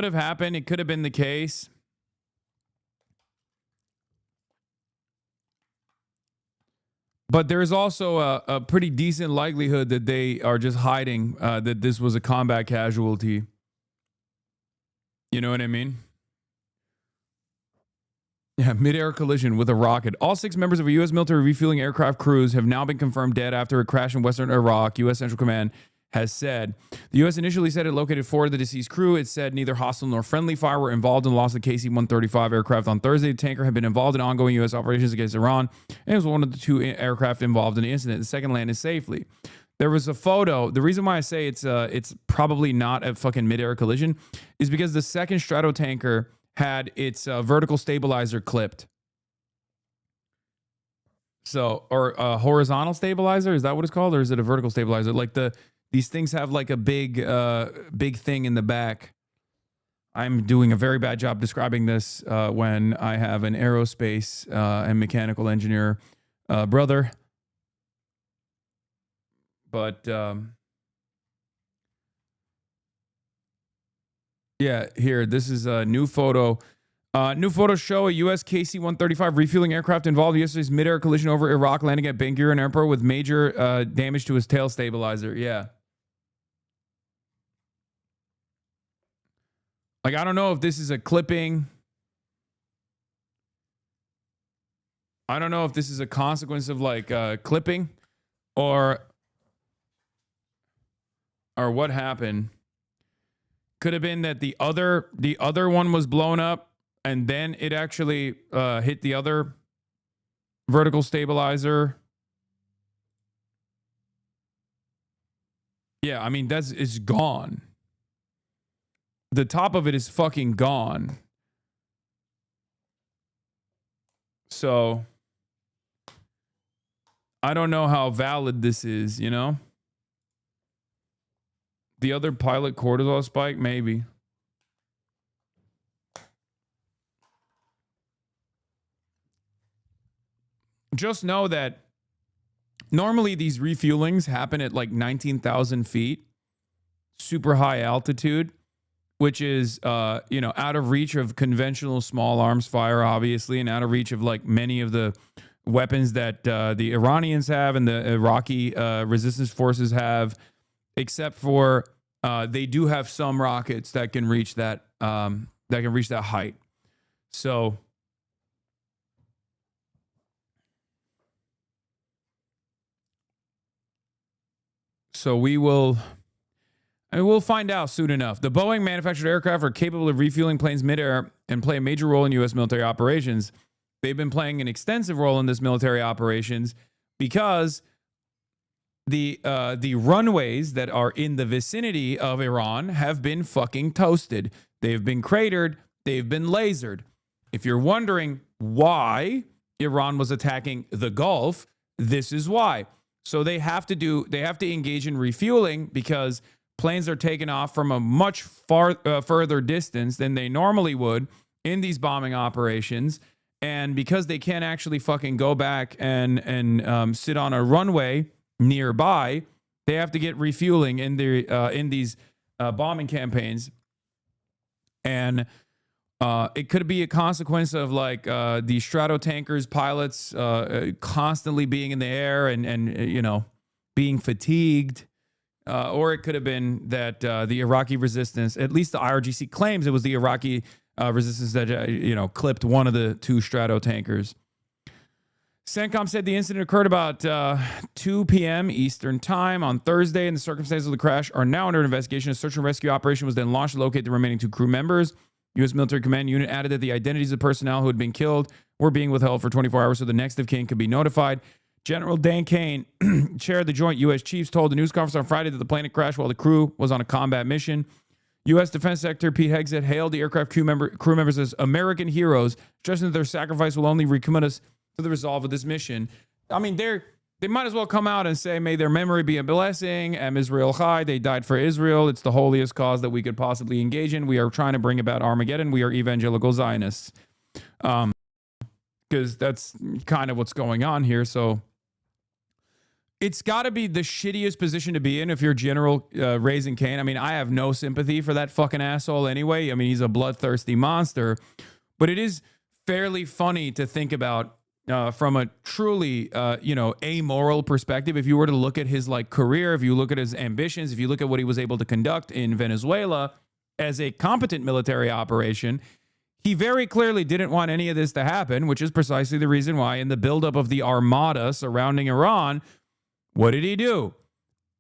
Could have happened. It could have been the case. But there's also a pretty decent likelihood that they are just hiding that this was a combat casualty. You know what I mean? Yeah, mid-air collision with a rocket. All 6 members of a U.S. military refueling aircraft crews have now been confirmed dead after a crash in western Iraq, U.S. Central Command has said. The U.S. initially said it located 4 of the deceased crew. It said neither hostile nor friendly fire were involved in the loss of the KC-135 aircraft on Thursday. The tanker had been involved in ongoing U.S. operations against Iran, and it was one of the 2 aircraft involved in the incident. The second landed safely. There was a photo. The reason why I say it's probably not a fucking mid-air collision is because the second strato tanker had its vertical stabilizer clipped. So, or a horizontal stabilizer, is that what it's called? Or is it a vertical stabilizer? Like these things have like a big thing in the back. I'm doing a very bad job describing this when I have an aerospace and mechanical engineer brother. But yeah, here, this is a new photo. New photos show a U.S. KC-135 refueling aircraft involved in yesterday's mid-air collision over Iraq, landing at Ben Gurion Airport with major damage to his tail stabilizer. Yeah. Like, I don't know if this is a clipping. I don't know if this is a consequence of like clipping or what happened. Could have been that the other one was blown up and then it actually hit the other vertical stabilizer. Yeah, I mean, it's gone. The top of it is fucking gone. So I don't know how valid this is, you know? The other pilot cortisol spike, maybe. Just know that normally these refuelings happen at like 19,000 feet, super high altitude, which is, out of reach of conventional small arms fire, obviously, and out of reach of like many of the weapons that the Iranians have and the Iraqi resistance forces have, except for they do have some rockets that can reach that height. So we'll find out soon enough. The Boeing manufactured aircraft are capable of refueling planes midair and play a major role in U.S. military operations. They've been playing an extensive role in this military operations because the runways that are in the vicinity of Iran have been fucking toasted. They've been cratered. They've been lasered. If you're wondering why Iran was attacking the Gulf, this is why. So they have to engage in refueling because planes are taken off from a much further distance than they normally would in these bombing operations. And because they can't actually fucking go back and sit on a runway nearby, they have to get refueling in these bombing campaigns. And it could be a consequence of like the Stratotankers pilots constantly being in the air and being fatigued. Or it could have been that the Iraqi resistance, at least the IRGC claims it was the Iraqi resistance that, clipped one of the 2 Stratotankers. CENTCOM said the incident occurred about 2 p.m. Eastern time on Thursday, and the circumstances of the crash are now under investigation. A search and rescue operation was then launched to locate the remaining 2 crew members. U.S. Military Command Unit added that the identities of personnel who had been killed were being withheld for 24 hours so the next of kin could be notified. General Dan Kane, chair of the Joint U.S. Chiefs, told the news conference on Friday that the plane had crashed while the crew was on a combat mission. U.S. Defense Secretary Pete Hegseth hailed the aircraft crew members as American heroes, stressing that their sacrifice will only recommit us to the resolve of this mission. I mean, they might as well come out and say, may their memory be a blessing. Am Israel Chai. They died for Israel. It's the holiest cause that we could possibly engage in. We are trying to bring about Armageddon. We are evangelical Zionists. Because that's kind of what's going on here. So it's got to be the shittiest position to be in if you're General Raising Cane. I mean, I have no sympathy for that fucking asshole anyway. I mean, he's a bloodthirsty monster. But it is fairly funny to think about from a truly, amoral perspective. If you were to look at his like career, if you look at his ambitions, if you look at what he was able to conduct in Venezuela as a competent military operation, he very clearly didn't want any of this to happen, which is precisely the reason why in the buildup of the armada surrounding Iran, what did he do?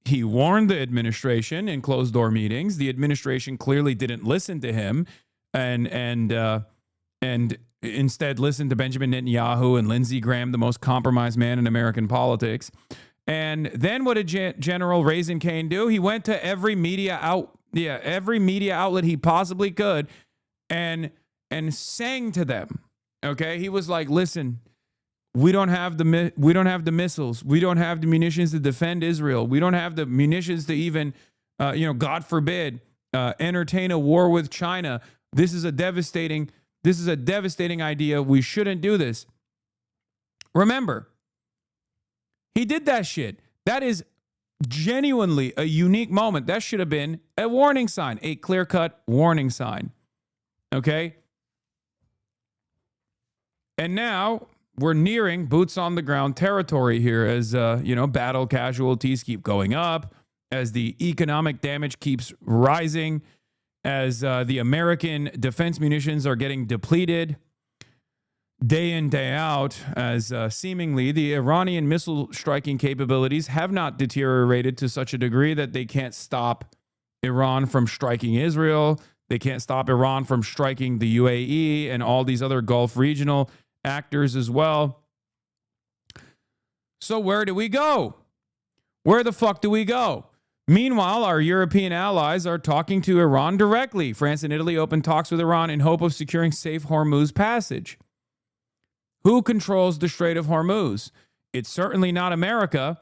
He warned the administration in closed-door meetings. The administration clearly didn't listen to him, and instead listened to Benjamin Netanyahu and Lindsey Graham, the most compromised man in American politics. And then what did General Raising Cane do? He went to every media outlet he possibly could, and sang to them. Okay, he was like, "Listen, we don't have the missiles. We don't have the munitions to defend Israel. We don't have the munitions to even, God forbid, entertain a war with China. This is a devastating idea. We shouldn't do this." Remember, he did that shit. That is genuinely a unique moment. That should have been a warning sign, a clear-cut warning sign. Okay? And now we're nearing boots on the ground territory here as, battle casualties keep going up, as the economic damage keeps rising, as the American defense munitions are getting depleted day in, day out, as seemingly the Iranian missile striking capabilities have not deteriorated to such a degree that they can't stop Iran from striking Israel. They can't stop Iran from striking the UAE and all these other Gulf regional actors as well. So where do we go? Where the fuck do we go? Meanwhile, our European allies are talking to Iran directly. France and Italy opened talks with Iran in hope of securing safe Hormuz passage. Who controls the Strait of Hormuz? It's certainly not America.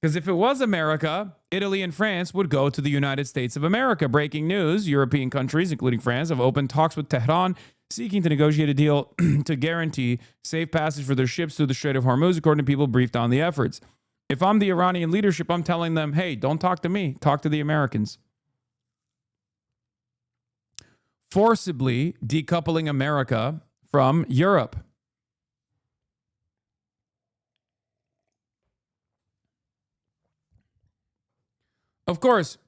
Because if it was America, Italy and France would go to the United States of America. Breaking news, European countries, including France, have opened talks with Tehran, seeking to negotiate a deal to guarantee safe passage for their ships through the Strait of Hormuz, according to people briefed on the efforts. If I'm the Iranian leadership, I'm telling them, hey, don't talk to me. Talk to the Americans. Forcibly decoupling America from Europe. Of course,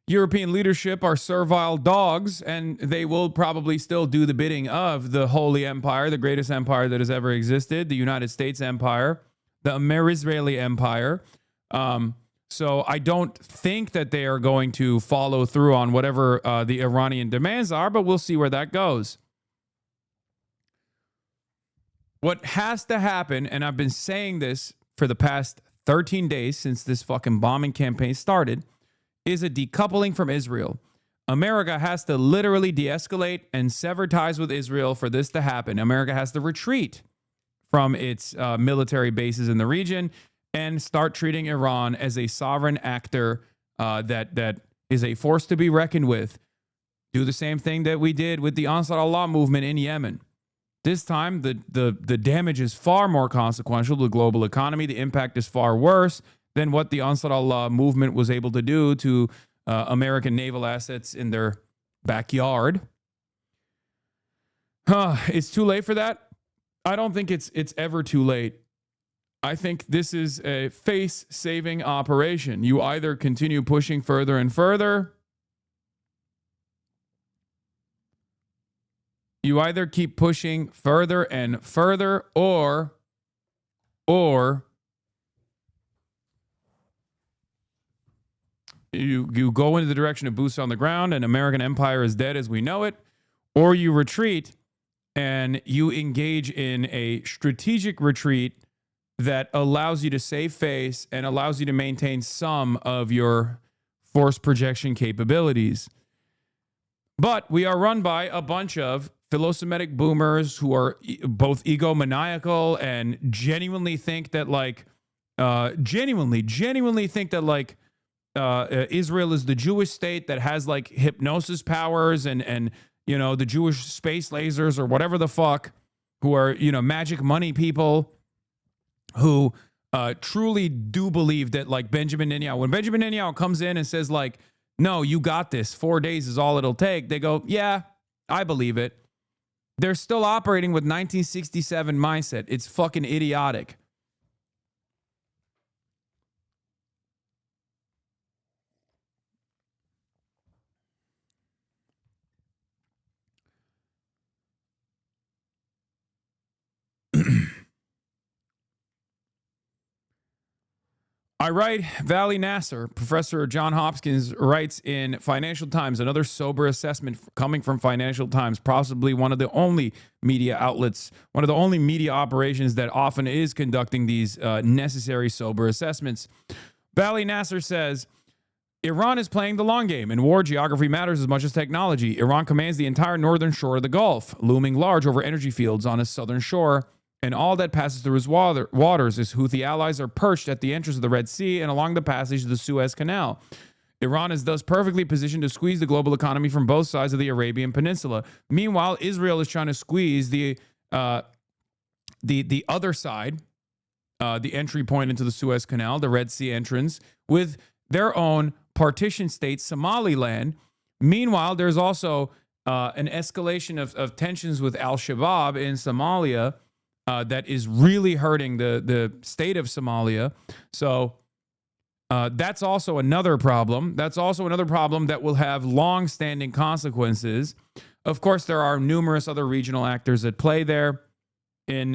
European leadership are servile dogs, and they will probably still do the bidding of the Holy Empire, the greatest empire that has ever existed, the United States Empire, the Israeli Empire. So I don't think that they are going to follow through on whatever the Iranian demands are, but we'll see where that goes. What has to happen, and I've been saying this for the past 13 days since this fucking bombing campaign started, is a decoupling from Israel. America has to literally de-escalate and sever ties with Israel for this to happen. America has to retreat from its military bases in the region and start treating Iran as a sovereign actor that is a force to be reckoned with. Do the same thing that we did with the Ansar Allah movement in Yemen. This time, the damage is far more consequential to the global economy. The impact is far worse than what the Ansar Allah movement was able to do to American naval assets in their backyard. It's too late for that. I don't think it's ever too late. I think this is a face-saving operation. You either continue pushing further and further. You either keep pushing further and further, or you go into the direction of boots on the ground and American empire is dead as we know it, or you retreat and you engage in a strategic retreat that allows you to save face and allows you to maintain some of your force projection capabilities. But we are run by a bunch of philosemitic boomers who are both egomaniacal and genuinely think that Israel is the Jewish state that has like hypnosis powers and the Jewish space lasers or whatever the fuck, who are magic money people who truly do believe that, like, Benjamin Netanyahu, when Benjamin Netanyahu comes in and says, like, no, you got this, 4 days is all it'll take, they go, yeah, I believe it. They're still operating with 1967 mindset. It's fucking idiotic. I write, Valley Nasser, Professor at Johns Hopkins, writes in Financial Times, another sober assessment coming from Financial Times, possibly one of the only media outlets, one of the only media operations that often is conducting these necessary sober assessments. Valley Nasser says, Iran is playing the long game. In war, geography matters as much as technology. Iran commands the entire northern shore of the Gulf, looming large over energy fields on its southern shore, and all that passes through its waters. Its Houthi allies are perched at the entrance of the Red Sea and along the passage of the Suez Canal. Iran is thus perfectly positioned to squeeze the global economy from both sides of the Arabian Peninsula. Meanwhile, Israel is trying to squeeze the other side, the entry point into the Suez Canal, the Red Sea entrance, with their own partition state, Somaliland. Meanwhile, there's also an escalation of tensions with al-Shabaab in Somalia that is really hurting the state of Somalia. So that's also another problem. That's also another problem that will have long-standing consequences. Of course, there are numerous other regional actors at play there. In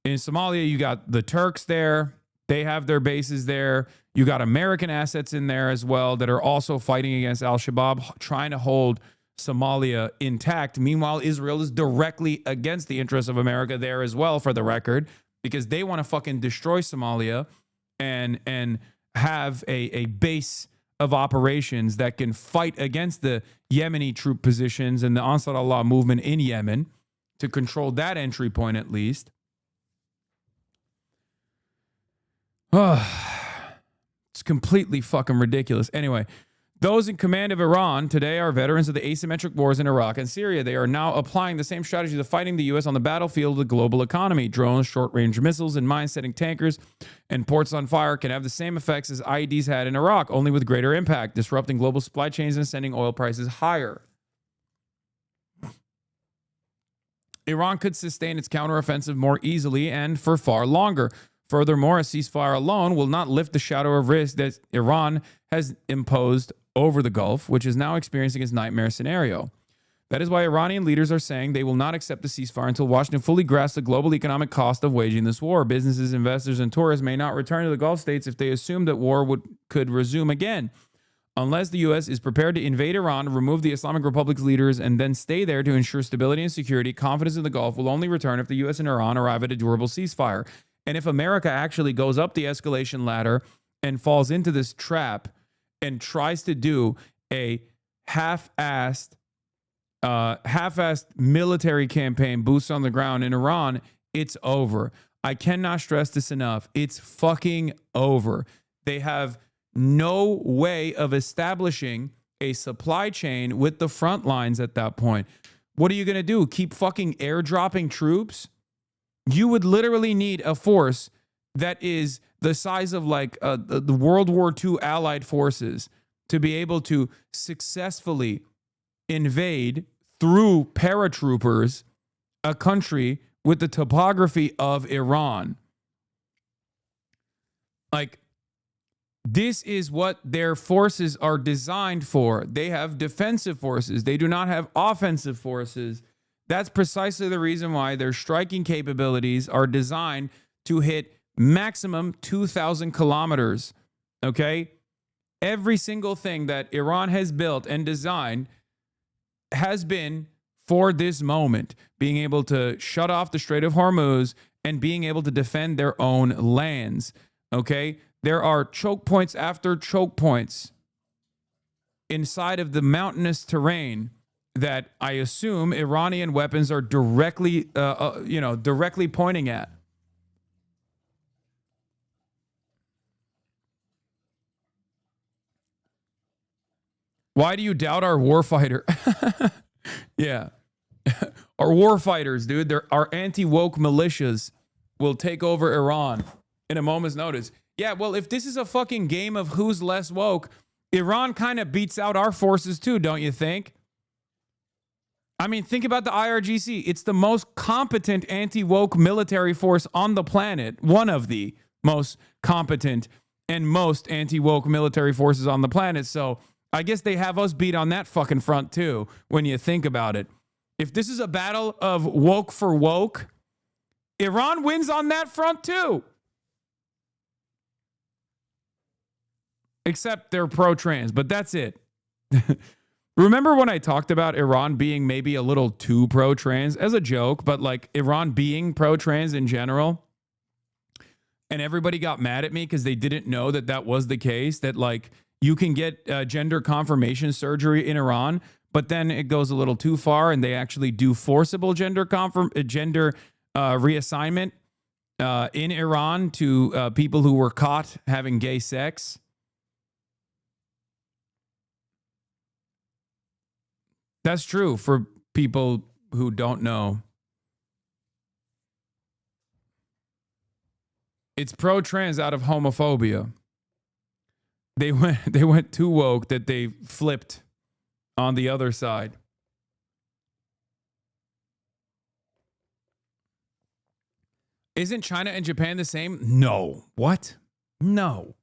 Somalia, you got the Turks there. They have their bases there. You got American assets in there as well that are also fighting against al-Shabaab, trying to hold Somalia intact. Meanwhile, Israel is directly against the interests of America there as well, for the record, because they want to fucking destroy Somalia and have a base of operations that can fight against the Yemeni troop positions and the Ansar Allah movement in Yemen to control that entry point at least. It's completely fucking ridiculous. Anyway, those in command of Iran today are veterans of the asymmetric wars in Iraq and Syria. They are now applying the same strategy to fighting the U.S. on the battlefield of the global economy. Drones, short-range missiles, and mine-setting tankers and ports on fire can have the same effects as IEDs had in Iraq, only with greater impact, disrupting global supply chains and sending oil prices higher. Iran could sustain its counteroffensive more easily and for far longer. Furthermore, a ceasefire alone will not lift the shadow of risk that Iran has imposed over the Gulf, which is now experiencing its nightmare scenario. That is why Iranian leaders are saying they will not accept the ceasefire until Washington fully grasps the global economic cost of waging this war. Businesses, investors, and tourists may not return to the Gulf states if they assume that war could resume again. Unless the U.S. is prepared to invade Iran, remove the Islamic Republic's leaders, and then stay there to ensure stability and security, confidence in the Gulf will only return if the U.S. and Iran arrive at a durable ceasefire. And if America actually goes up the escalation ladder and falls into this trap and tries to do a half-assed military campaign, boots on the ground in Iran, it's over. I cannot stress this enough. It's fucking over. They have no way of establishing a supply chain with the front lines at that point. What are you going to do? Keep fucking airdropping troops? You would literally need a force that is the size of like the World War II Allied forces to be able to successfully invade through paratroopers a country with the topography of Iran. Like, this is what their forces are designed for. They have defensive forces. They do not have offensive forces. That's precisely the reason why their striking capabilities are designed to hit maximum 2,000 kilometers. Okay? Every single thing that Iran has built and designed has been for this moment, being able to shut off the Strait of Hormuz and being able to defend their own lands. Okay? There are choke points after choke points inside of the mountainous terrain that I assume Iranian weapons are directly pointing at. Why do you doubt our warfighter? Yeah. Our warfighters, dude, our anti-woke militias will take over Iran. in a moment's notice. Yeah, well, if this is a fucking game of who's less woke, Iran kind of beats out our forces too, don't you think? I mean, think about the IRGC. It's the most competent anti-woke military force on the planet. One of the most competent and most anti-woke military forces on the planet. So I guess they have us beat on that fucking front too, when you think about it. If this is a battle of woke for woke, Iran wins on that front too. Except they're pro-trans, but that's it. Remember when I talked about Iran being maybe a little too pro-trans as a joke, but like Iran being pro-trans in general? And everybody got mad at me because they didn't know that that was the case, that like you can get gender confirmation surgery in Iran, but then it goes a little too far and they actually do forcible gender reassignment in Iran to people who were caught having gay sex. That's true for people who don't know. It's pro-trans out of homophobia. They went too woke that they flipped on the other side. Isn't China and Japan the same? No. What? No.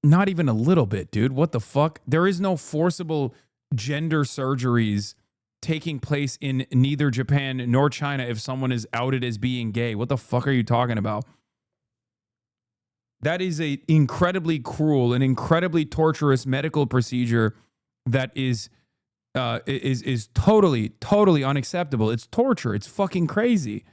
Not even a little bit, dude. What the fuck? There is no forcible gender surgeries taking place in neither Japan nor China if someone is outed as being gay. What the fuck are you talking about? That is a incredibly cruel and incredibly torturous medical procedure that is totally unacceptable. It's torture. It's fucking crazy.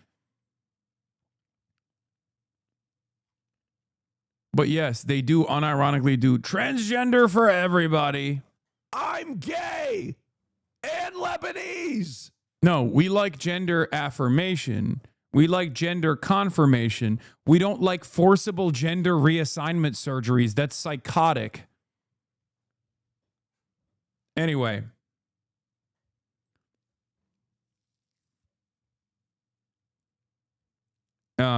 But yes, they do unironically do transgender for everybody. I'm gay and Lebanese. No, we like gender affirmation. We like gender confirmation. We don't like forcible gender reassignment surgeries. That's psychotic. Anyway.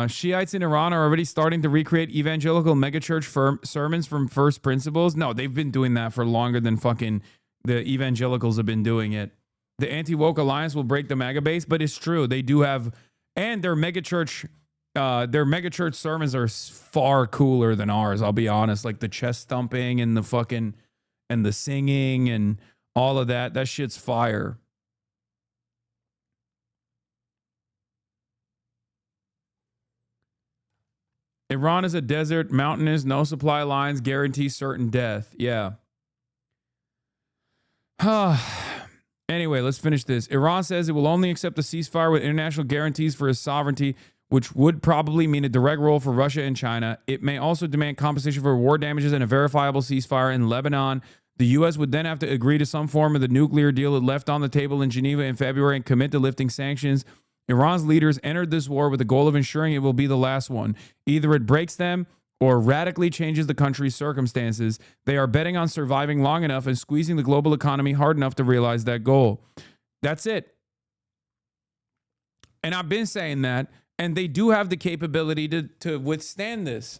Shiites in Iran are already starting to recreate evangelical megachurch sermons from first principles. No, they've been doing that for longer than fucking the evangelicals have been doing it. The anti-woke alliance will break the MAGA base, but it's true. They do have, and their megachurch sermons are far cooler than ours. I'll be honest, like the chest thumping and the fucking, and the singing and all of that. That shit's fire. Iran is a desert, mountainous, no supply lines, guarantee certain death. Yeah. Anyway, let's finish this. Iran says it will only accept a ceasefire with international guarantees for its sovereignty, which would probably mean a direct role for Russia and China. It may also demand compensation for war damages and a verifiable ceasefire in Lebanon. The U.S. would then have to agree to some form of the nuclear deal it left on the table in Geneva in February and commit to lifting sanctions. Iran's leaders entered this war with the goal of ensuring it will be the last one. Either it breaks them or radically changes the country's circumstances. They are betting on surviving long enough and squeezing the global economy hard enough to realize that goal. That's it. And I've been saying that, and they do have the capability to withstand this.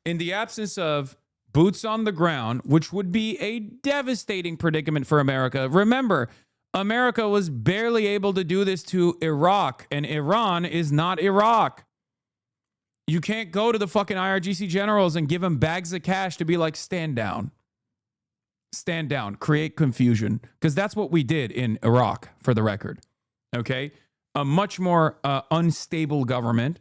In the absence of boots on the ground, which would be a devastating predicament for America. Remember, America was barely able to do this to Iraq, and Iran is not Iraq. You can't go to the fucking IRGC generals and give them bags of cash to be like, stand down. Stand down. Create confusion. Because that's what we did in Iraq, for the record. Okay? A much more unstable government.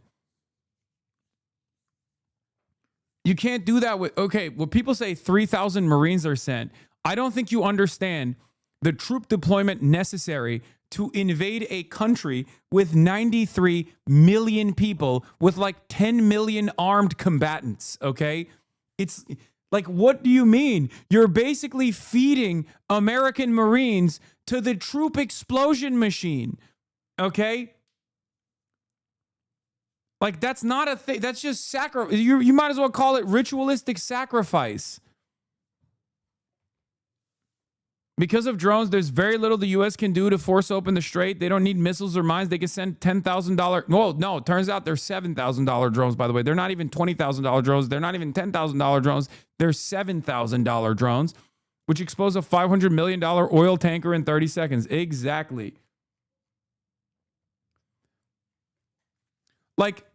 You can't do that with, okay, well, people say 3,000 Marines are sent. I don't think you understand the troop deployment necessary to invade a country with 93 million people with like 10 million armed combatants, okay? It's like, what do you mean? You're basically feeding American Marines to the troop explosion machine, okay? Like, that's not a thing. That's just sacrifice. You might as well call it ritualistic sacrifice. Because of drones, there's very little the U.S. can do to force open the strait. They don't need missiles or mines. They can send $10,000. Well, no, it turns out they're $7,000 drones, by the way. They're not even $20,000 drones. They're not even $10,000 drones. They're $7,000 drones, which expose a $500 million oil tanker in 30 seconds. Exactly. Like,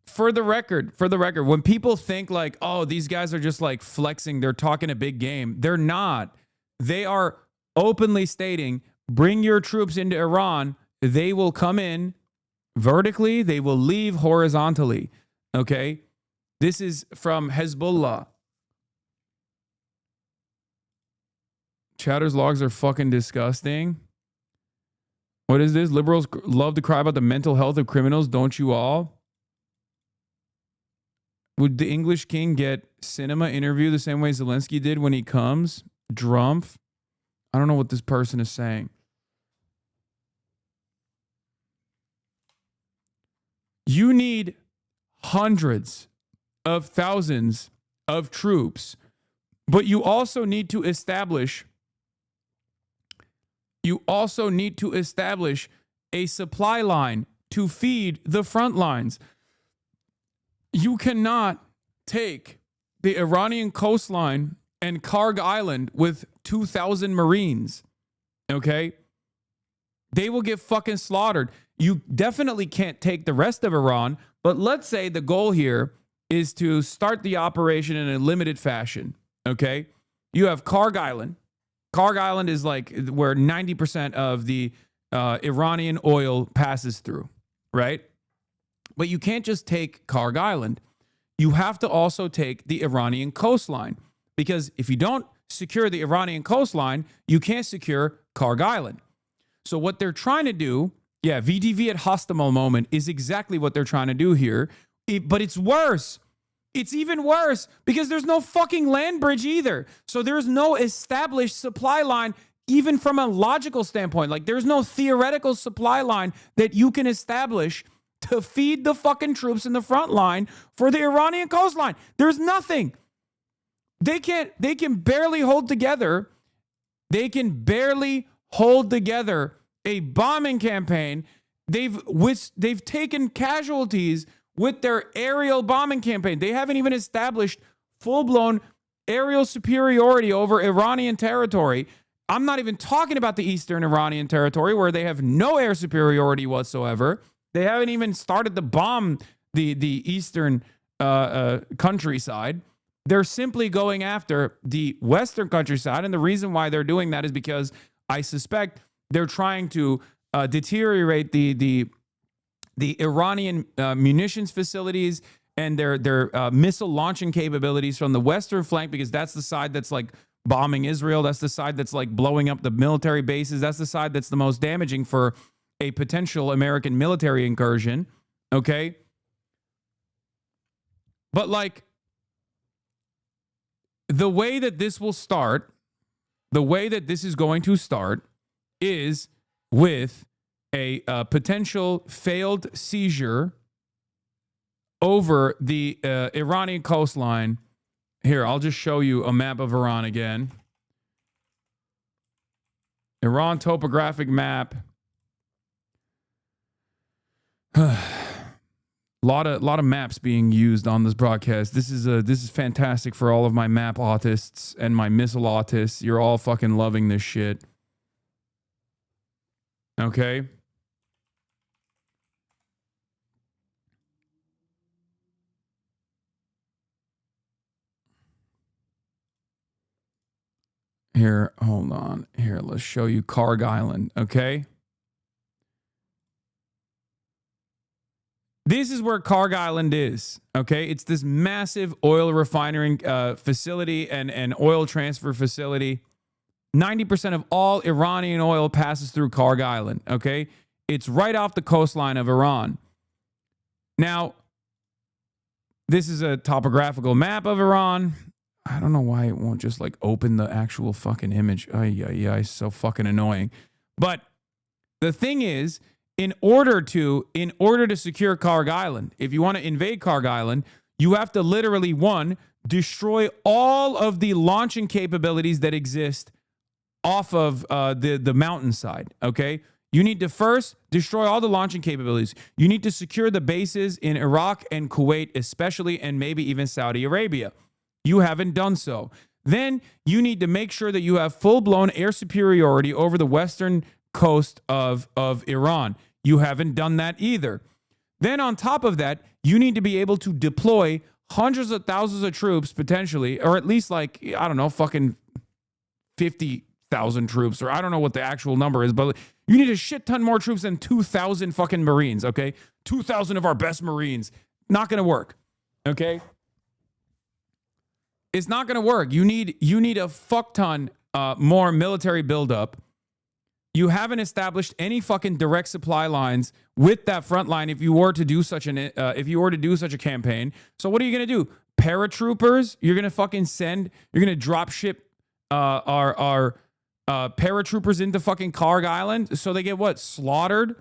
for the record, when people think like, oh, these guys are just like flexing, they're talking a big game. They're not. They are openly stating, bring your troops into Iran. They will come in vertically. They will leave horizontally. Okay. This is from Hezbollah. Chatter's logs are fucking disgusting. What is this? Liberals love to cry about the mental health of criminals. Don't you all? Would the English king get cinema interview the same way Zelensky did when he comes? Drumpf. I don't know what this person is saying. You need hundreds of thousands of troops, but you also need to establish a supply line to feed the front lines. You cannot take the Iranian coastline and Karg Island with 2,000 Marines, okay? They will get fucking slaughtered. You definitely can't take the rest of Iran, but let's say the goal here is to start the operation in a limited fashion, okay? You have Karg Island. Karg Island is like where 90% of the Iranian oil passes through, right? But you can't just take Karg Island. You have to also take the Iranian coastline. Because if you don't secure the Iranian coastline, you can't secure Karg Island. So what they're trying to do, VDV at Hostomel moment is exactly what they're trying to do here. But it's worse. It's even worse because there's no fucking land bridge either. So there's no established supply line, even from a logical standpoint. Like there's no theoretical supply line that you can establish to feed the fucking troops in the front line for the Iranian coastline. There's nothing. They can barely hold together. They can barely hold together a bombing campaign. They've taken casualties with their aerial bombing campaign. They haven't even established full-blown aerial superiority over Iranian territory. I'm not even talking about the eastern Iranian territory where they have no air superiority whatsoever. They haven't even started to bomb the eastern countryside. They're simply going after the western countryside. And the reason why they're doing that is because I suspect they're trying to deteriorate the Iranian munitions facilities and their missile launching capabilities from the western flank, because that's the side that's like bombing Israel. That's the side that's like blowing up the military bases. That's the side that's the most damaging for a potential American military incursion. Okay. But like, the way that this will start, the way that this is going to start is with a potential failed seizure over the Iranian coastline. Here, I'll just show you a map of Iran again. Iran topographic map. Lot of maps being used on this broadcast. This is fantastic for all of my map autists and my missile autists. You're all fucking loving this shit. Okay. Here, hold on. Here, let's show you Karg Island, okay? This is where Karg Island is, okay? It's this massive oil refinery facility and oil transfer facility. 90% of all Iranian oil passes through Karg Island, okay? It's right off the coastline of Iran. Now, this is a topographical map of Iran. I don't know why it won't just like open the actual fucking image. It's so fucking annoying. But the thing is, in order to secure Karg Island, if you want to invade Karg Island, you have to literally, one, destroy all of the launching capabilities that exist off of the mountainside, okay? You need to first destroy all the launching capabilities. You need to secure the bases in Iraq and Kuwait especially, and maybe even Saudi Arabia. You haven't done so. Then you need to make sure that you have full-blown air superiority over the western coast of Iran. You haven't done that either. Then on top of that, you need to be able to deploy hundreds of thousands of troops potentially, or at least like, I don't know, fucking 50,000 troops, or I don't know what the actual number is, but you need a shit ton more troops than 2,000 fucking Marines, okay? 2,000 of our best Marines. Not going to work, okay? It's not going to work. You need a fuck ton more military buildup. You haven't established any fucking direct supply lines with that front line if you were to do such a campaign. So what are you going to do? Paratroopers? You're going to fucking you're going to drop ship our paratroopers into fucking Karg Island so they get what? Slaughtered?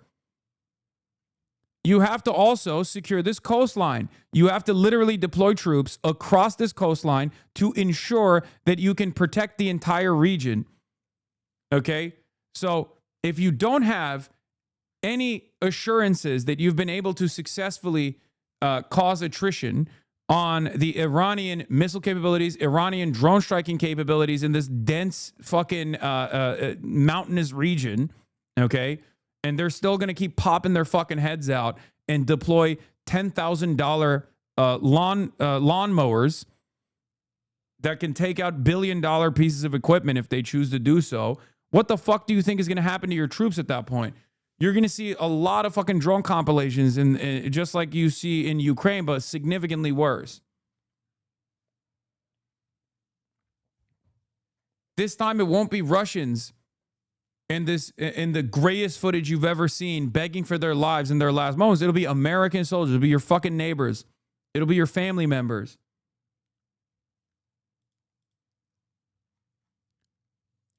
You have to also secure this coastline. You have to literally deploy troops across this coastline to ensure that you can protect the entire region. Okay? So if you don't have any assurances that you've been able to successfully cause attrition on the Iranian missile capabilities, Iranian drone striking capabilities in this dense fucking mountainous region, okay? And they're still going to keep popping their fucking heads out and deploy $10,000 lawnmowers that can take out billion-dollar pieces of equipment if they choose to do so. What the fuck do you think is going to happen to your troops at that point? You're going to see a lot of fucking drone compilations, and just like you see in Ukraine, but significantly worse. This time it won't be Russians in the grayest footage you've ever seen begging for their lives in their last moments. It'll be American soldiers. It'll be your fucking neighbors. It'll be your family members.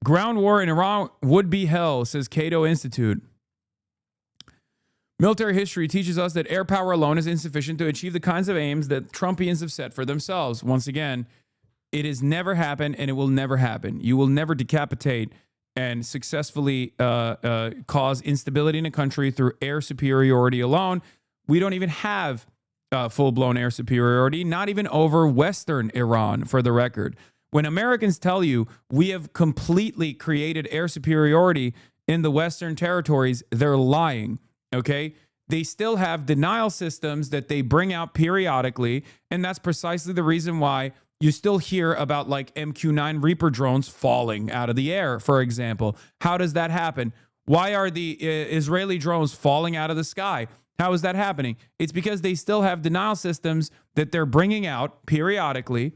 Ground war in Iran would be hell, says Cato Institute. Military history teaches us that air power alone is insufficient to achieve the kinds of aims that Trumpians have set for themselves. Once again, it has never happened and it will never happen. You will never decapitate and successfully cause instability in a country through air superiority alone. We don't even have full-blown air superiority, not even over Western Iran, for the record. When Americans tell you we have completely created air superiority in the Western territories, they're lying, okay? They still have denial systems that they bring out periodically, and that's precisely the reason why you still hear about like MQ-9 Reaper drones falling out of the air, for example. How does that happen? Why are the Israeli drones falling out of the sky? How is that happening? It's because they still have denial systems that they're bringing out periodically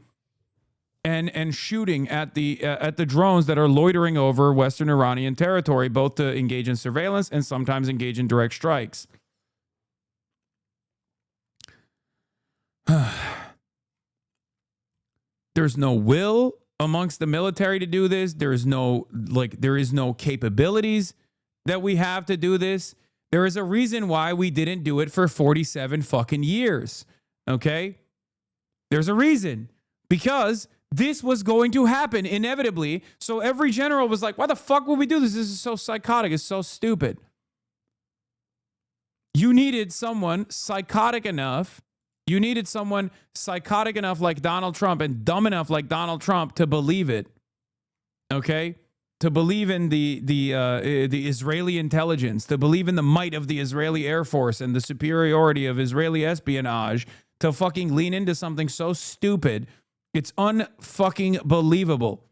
and shooting at the drones that are loitering over Western Iranian territory, both to engage in surveillance and sometimes engage in direct strikes. There's no will amongst the military to do this. There is no capabilities that we have to do this. There is a reason why we didn't do it for 47 fucking years. Okay? There's a reason. Because this was going to happen inevitably. So every general was like, why the fuck would we do this? This is so psychotic. It's so stupid. You needed someone psychotic enough. You needed someone psychotic enough like Donald Trump and dumb enough like Donald Trump to believe it. Okay? To believe in the Israeli intelligence, to believe in the might of the Israeli Air Force and the superiority of Israeli espionage, to fucking lean into something so stupid. It's unfucking believable.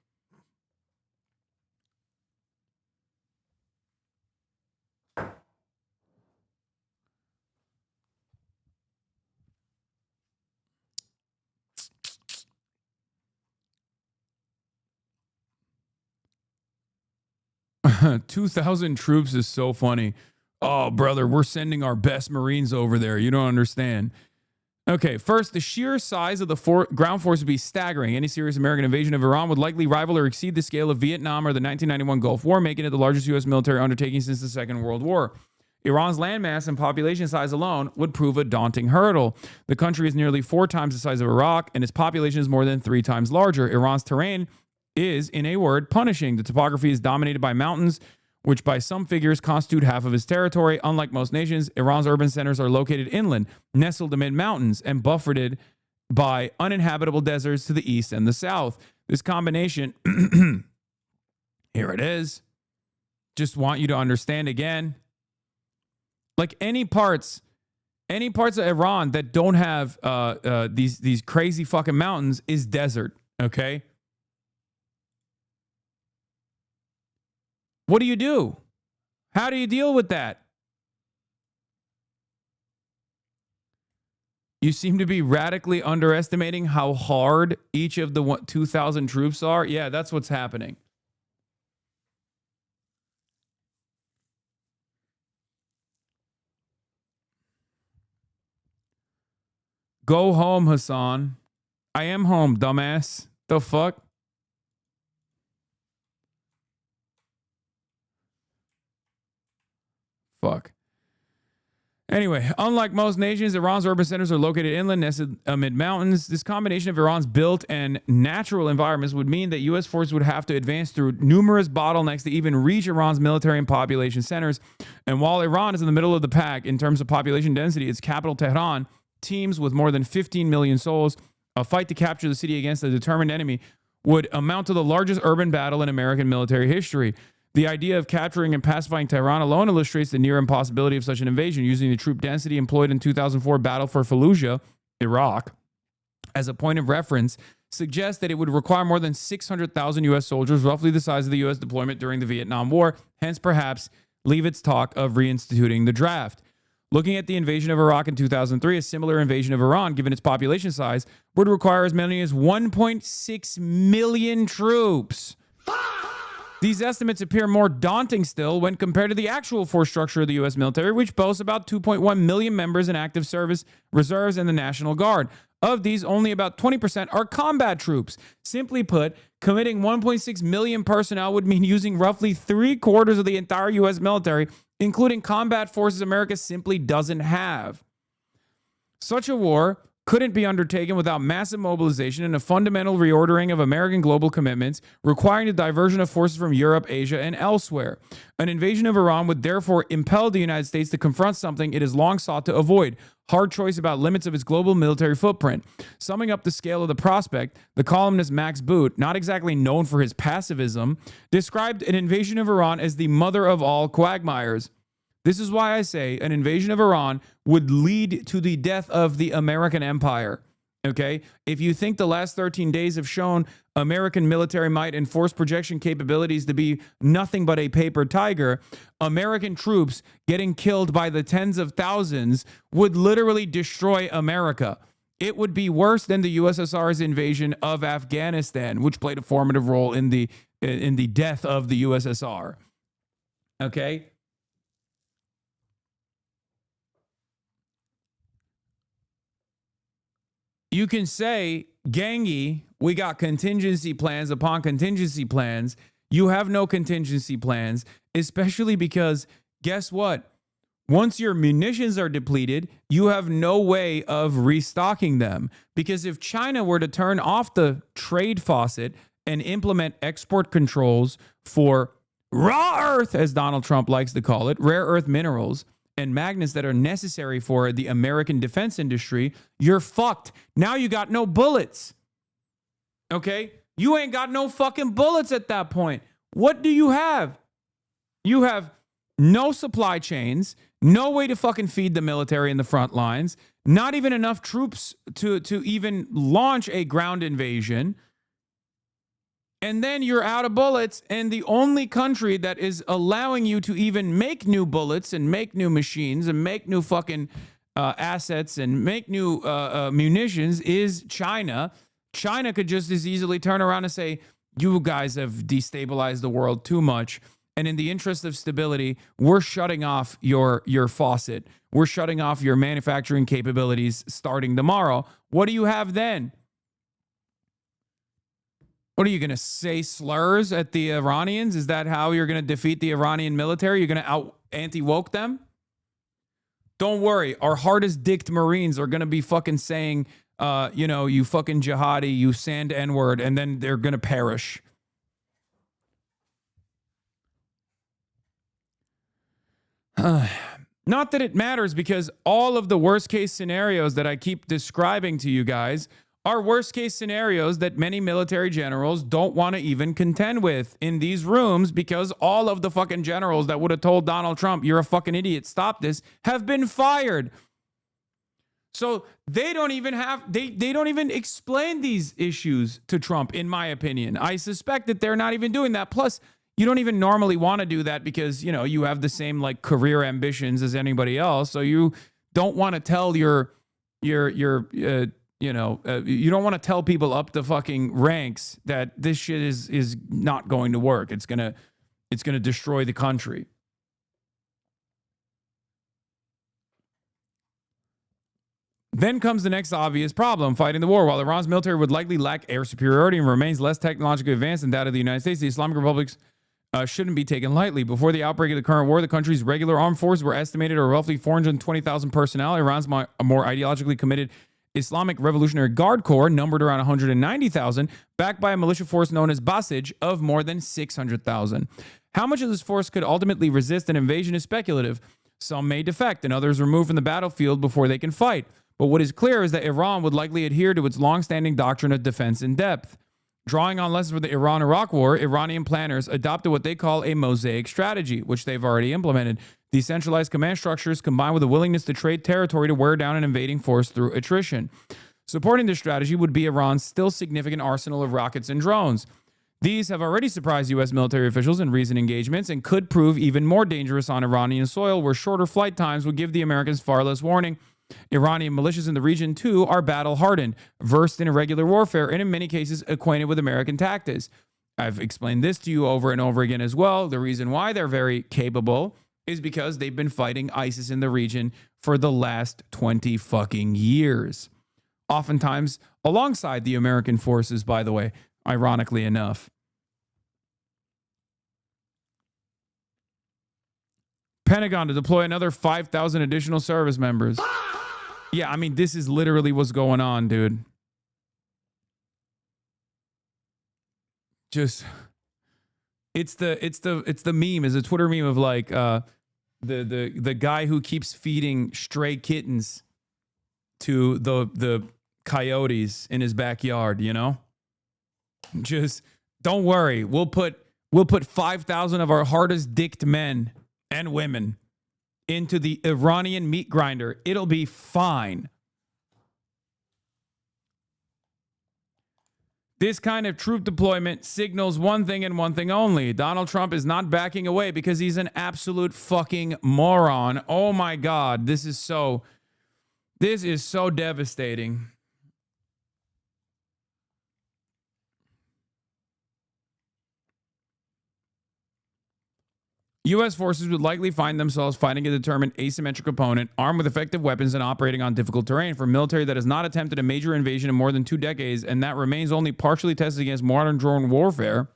$2,000 troops is so funny. Oh, brother, we're sending our best Marines over there. You don't understand. Okay, first, the sheer size of the ground force would be staggering. Any serious American invasion of Iran would likely rival or exceed the scale of Vietnam or the 1991 Gulf War, making it the largest U.S. military undertaking since the Second World War. Iran's landmass and population size alone would prove a daunting hurdle. The country is nearly 4 times the size of Iraq, and its population is more than 3 times larger. Iran's terrain is, in a word, punishing. The topography is dominated by mountains, which by some figures constitute half of its territory. Unlike most nations, Iran's urban centers are located inland, nestled amid mountains, and buffered by uninhabitable deserts to the east and the south. This combination, here it is. Just want you to understand again. Like any parts of Iran that don't have these crazy fucking mountains is desert, okay? What do you do? How do you deal with that? You seem to be radically underestimating how hard each of the 2,000 troops are. Yeah, that's what's happening. Go home, Hassan. I am home, dumbass. The fuck? Fuck. Anyway, unlike most nations, Iran's urban centers are located inland, nestled amid mountains. This combination of Iran's built and natural environments would mean that U.S. forces would have to advance through numerous bottlenecks to even reach Iran's military and population centers. And while Iran is in the middle of the pack in terms of population density, its capital, Tehran, teams with more than 15 million souls. A fight to capture the city against a determined enemy would amount to the largest urban battle in American military history. The idea of capturing and pacifying Tehran alone illustrates the near impossibility of such an invasion, using the troop density employed in 2004 battle for Fallujah, Iraq, as a point of reference, suggests that it would require more than 600,000 U.S. soldiers, roughly the size of the U.S. deployment during the Vietnam War, hence perhaps Leavitt's talk of reinstituting the draft. Looking at the invasion of Iraq in 2003, a similar invasion of Iran, given its population size, would require as many as 1.6 million troops. These estimates appear more daunting still when compared to the actual force structure of the U.S. military, which boasts about 2.1 million members in active service, reserves, and the National Guard. Of these, only about 20% are combat troops. Simply put, committing 1.6 million personnel would mean using roughly 3/4 of the entire U.S. military, including combat forces America simply doesn't have. Such a war couldn't be undertaken without massive mobilization and a fundamental reordering of American global commitments, requiring the diversion of forces from Europe, Asia, and elsewhere. An invasion of Iran would therefore impel the United States to confront something it has long sought to avoid: hard choice about limits of its global military footprint. Summing up the scale of the prospect, the columnist Max Boot, not exactly known for his pacifism, described an invasion of Iran as the mother of all quagmires. This is why I say an invasion of Iran would lead to the death of the American empire. Okay? If you think the last 13 days have shown American military might and force projection capabilities to be nothing but a paper tiger, American troops getting killed by the tens of thousands would literally destroy America. It would be worse than the USSR's invasion of Afghanistan, which played a formative role in the death of the USSR. Okay? You can say, Gangi, we got contingency plans upon contingency plans. You have no contingency plans, especially because, guess what? Once your munitions are depleted, you have no way of restocking them. Because if China were to turn off the trade faucet and implement export controls for raw earth, as Donald Trump likes to call it, rare earth minerals, and magnets that are necessary for the American defense industry, you're fucked. Now you got no bullets. Okay? You ain't got no fucking bullets at that point. What do you have? You have no supply chains, no way to fucking feed the military in the front lines, not even enough troops to even launch a ground invasion. And then you're out of bullets, and the only country that is allowing you to even make new bullets and make new machines and make new fucking assets and make new munitions is China. China could just as easily turn around and say, you guys have destabilized the world too much, and in the interest of stability, we're shutting off your faucet. We're shutting off your manufacturing capabilities starting tomorrow. What do you have then? What are you going to say slurs at the Iranians? Is that how you're going to defeat the Iranian military? You're going to anti-woke them? Don't worry. Our hardest-dicked Marines are going to be fucking saying, you fucking jihadi, you sand N-word, and then they're going to perish. Not that it matters, because all of the worst case scenarios that I keep describing to you guys are worst case scenarios that many military generals don't want to even contend with in these rooms, because all of the fucking generals that would have told Donald Trump, you're a fucking idiot, stop this, have been fired. So they don't even have, they don't even explain these issues to Trump, in my opinion. I suspect that they're not even doing that. Plus, you don't even normally want to do that because, you know, you have the same like career ambitions as anybody else. So you don't want to tell you don't want to tell people up the fucking ranks that this shit is not going to work. It's going to destroy the country. Then comes the next obvious problem, fighting the war. While Iran's military would likely lack air superiority and remains less technologically advanced than that of the United States, the Islamic republics shouldn't be taken lightly. Before the outbreak of the current war, the country's regular armed forces were estimated at roughly 420,000 personnel. Iran's more ideologically committed Islamic Revolutionary Guard Corps numbered around 190,000, backed by a militia force known as Basij of more than 600,000. How much of this force could ultimately resist an invasion is speculative. Some may defect and others removed from the battlefield before they can fight. But what is clear is that Iran would likely adhere to its long-standing doctrine of defense in depth. Drawing on lessons from the Iran-Iraq War, Iranian planners adopted what they call a mosaic strategy, which they've already implemented. Decentralized command structures combined with a willingness to trade territory to wear down an invading force through attrition. Supporting this strategy would be Iran's still significant arsenal of rockets and drones. These have already surprised U.S. military officials in recent engagements and could prove even more dangerous on Iranian soil, where shorter flight times would give the Americans far less warning. Iranian militias in the region, too, are battle-hardened, versed in irregular warfare, and in many cases acquainted with American tactics. I've explained this to you over and over again as well. The reason why they're very capable is because they've been fighting ISIS in the region for the last 20 fucking years. Oftentimes alongside the American forces, by the way, ironically enough. Pentagon to deploy another 5,000 additional service members. Yeah, I mean, this is literally what's going on, dude. Just, it's the meme, is a Twitter meme of like the guy who keeps feeding stray kittens to the coyotes in his backyard, you know? Just don't worry. We'll put 5,000 of our hardest dicked men and women into the Iranian meat grinder. It'll be fine. This kind of troop deployment signals one thing and one thing only. Donald Trump is not backing away because he's an absolute fucking moron. Oh my God. This is so devastating. U.S. forces would likely find themselves fighting a determined asymmetric opponent, armed with effective weapons and operating on difficult terrain. For a military that has not attempted a major invasion in more than 2 decades and that remains only partially tested against modern drone warfare,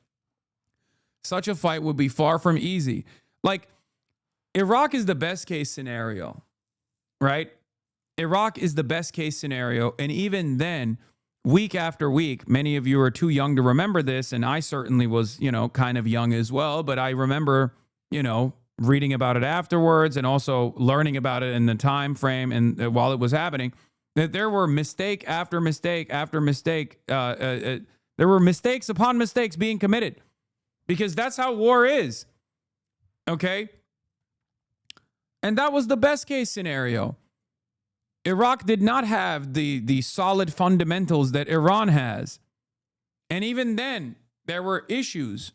such a fight would be far from easy. Like, Iraq is the best case scenario, right? Iraq is the best case scenario. And even then, week after week, many of you are too young to remember this. And I certainly was, kind of young as well. But I remember, reading about it afterwards and also learning about it in the time frame and while it was happening, that there were mistake after mistake after mistake. There were mistakes upon mistakes being committed because that's how war is. Okay. And that was the best case scenario. Iraq did not have the solid fundamentals that Iran has. And even then, there were issues.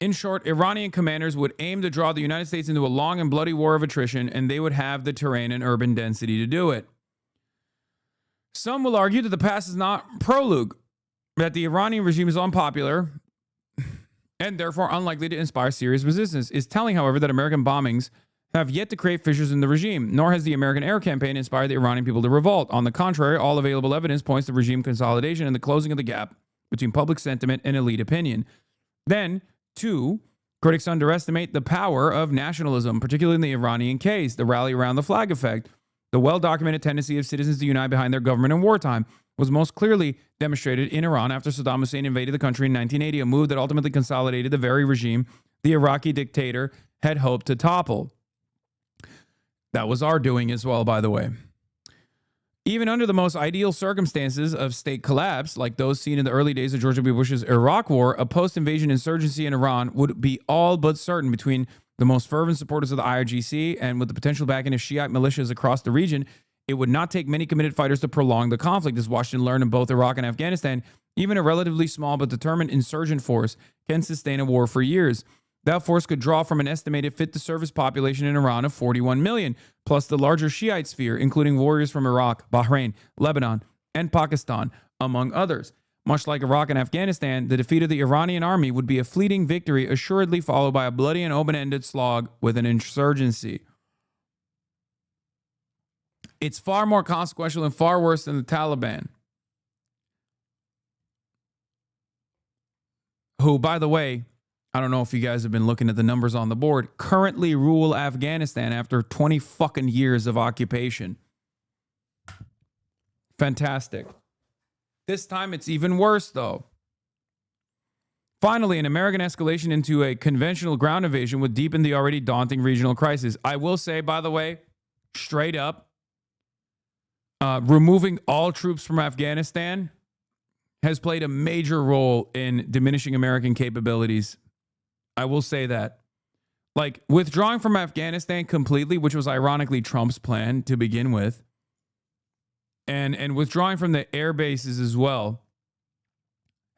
In short, Iranian commanders would aim to draw the United States into a long and bloody war of attrition, and they would have the terrain and urban density to do it. Some will argue that the past is not prologue, that the Iranian regime is unpopular and therefore unlikely to inspire serious resistance. It's telling, however, that American bombings have yet to create fissures in the regime, nor has the American air campaign inspired the Iranian people to revolt. On the contrary, all available evidence points to regime consolidation and the closing of the gap between public sentiment and elite opinion. Then, 2, critics underestimate the power of nationalism, particularly in the Iranian case, the rally around the flag effect, the well-documented tendency of citizens to unite behind their government in wartime. was most clearly demonstrated in Iran after Saddam Hussein invaded the country in 1980, a move that ultimately consolidated the very regime the Iraqi dictator had hoped to topple. That was our doing as well, by the way. Even under the most ideal circumstances of state collapse, like those seen in the early days of George W. Bush's Iraq War, a post-invasion insurgency in Iran would be all but certain. Between the most fervent supporters of the IRGC and with the potential backing of Shiite militias across the region, it would not take many committed fighters to prolong the conflict. As Washington learned in both Iraq and Afghanistan, even a relatively small but determined insurgent force can sustain a war for years. That force could draw from an estimated fit-to-service population in Iran of 41 million, plus the larger Shiite sphere, including warriors from Iraq, Bahrain, Lebanon, and Pakistan, among others. Much like Iraq and Afghanistan, the defeat of the Iranian army would be a fleeting victory, assuredly followed by a bloody and open-ended slog with an insurgency. It's far more consequential and far worse than the Taliban, who, by the way, I don't know if you guys have been looking at the numbers on the board, currently rule Afghanistan after 20 fucking years of occupation. Fantastic. This time it's even worse, though. Finally, an American escalation into a conventional ground invasion would deepen the already daunting regional crisis. I will say, by the way, straight up, removing all troops from Afghanistan has played a major role in diminishing American capabilities. I will say that. Like, withdrawing from Afghanistan completely, which was ironically Trump's plan to begin with, and withdrawing from the air bases as well,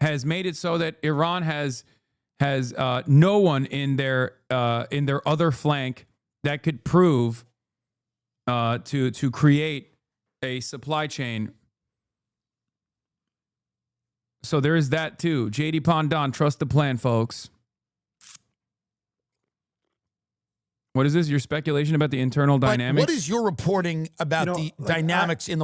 has made it so that Iran has no one in their other flank that could prove to create a supply chain. So there is that too. JD Pondon, trust the plan, folks. What is this? Your speculation about the internal dynamics? What is your reporting about the dynamics in the